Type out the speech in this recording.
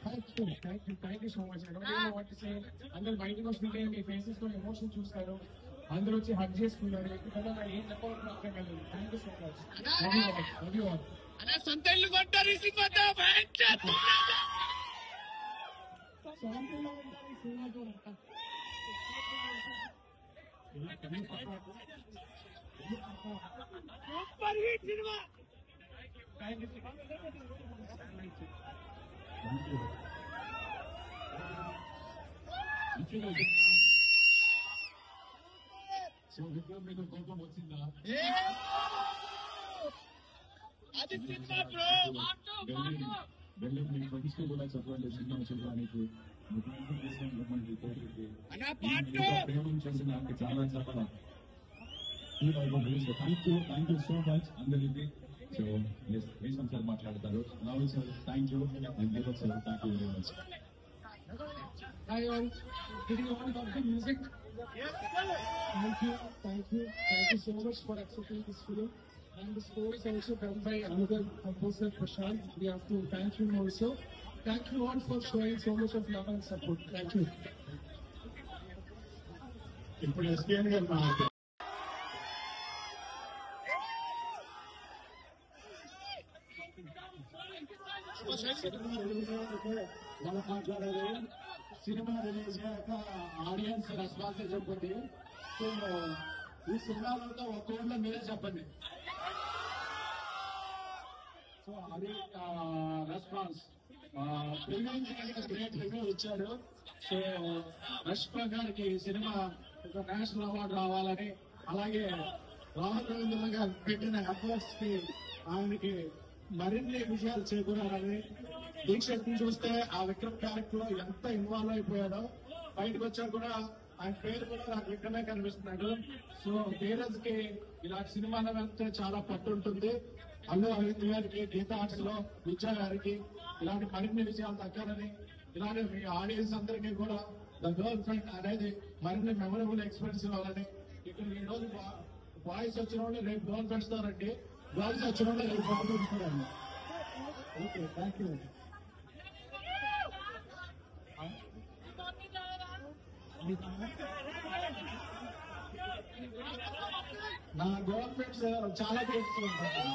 Thank you so much. అందరు బయటకు వస్తుంటే మీ ఫేసెస్ లో ఎమోషన్ చూస్తారు, అందరూ వచ్చి హక్ చేసుకున్నారు. ఎందుకంటే ఏం చెప్పాలని అర్థం కాలేదు. Thank you so much. Love you all. సొంత ఇల్లు కొంటారు ఈ సినిమాతో super hit cinema. So Vikram మీకు కోపం వచ్చిందా? అది సినిమా బ్రో. వెళ్ళి మీ ఫ్రెండ్స్ కి కూడా చెప్పండి సినిమా చూడడానికి. ప్రేమించేసి నాకు చాలా చాలా థ్యాంక్ యూ సో మచ్ అందరికి. సో రేషన్ సార్ మాట్లాడతారు. Rahul sir thank you and Deepak sir thank you very much. Hi all, did you all love the music? Yes sir. Thank you so much for accepting this film. And the score is also done by another composer, Prashant. We have to thank him also. Thank you all for showing so much of love and support. Thank you. ఇప్పుడు SPN గారు మాట్లాడారు. వాళ్ళు మాట్లాడారు. Cinema release అయ్యాక audience response చెప్పండి. So ఈ సినిమాలో ఒక కోడ్లో మీరే చెప్పండి. సో అది రెస్పాన్స్. గ్రేట్ రివ్యూ ఇచ్చాడు. సో రష్మా గారికి ఈ సినిమా ఒక నేషనల్ అవార్డు రావాలని, అలాగే రాహుల్ రవీంద్ర గారు పెట్టిన ఎఫర్ట్స్ కి ఆయనకి మరిన్ని విజయాలు చేకూరాలని. దీక్షని చూస్తే ఆ విక్రమ్ క్యారెక్టర్ లో ఎంత ఇన్వాల్వ్ అయిపోయాడో, బయటకు వచ్చా కూడా ఆయన పేరు కూడా నాకు విక్రమే కనిపిస్తున్నాడు. సో ధీరజ్ కి ఇలాంటి సినిమాల వెళ్తే చాలా పట్టు ఉంటుంది. అల్లు అరవింద్ గారికి, గీతా ఆర్ట్స్ లో విద్యా గారికి ఇలాంటి మరిన్ని విజయాలు దక్కాలని, ఇలాంటి మీ ఆడియన్స్ అందరికీ కూడా ద గర్ల్ ఫ్రెండ్ అనేది మరిన్ని మెమరబుల్ ఎక్స్పీరియన్స్ ఇవ్వాలని. ఇక్కడ ఈ రోజు బాయ్స్ వచ్చిన వాళ్ళు రేపు గర్ల్ ఫ్రెండ్స్ తో రండి, గర్ల్స్ వచ్చిన వాళ్ళు రేపు బాయ్ ఫ్రెండ్స్ తో రండి. Okay thank you. నా గర్ల్ ఫ్రెండ్స్ చాలా చేస్తూ ఉంటారు.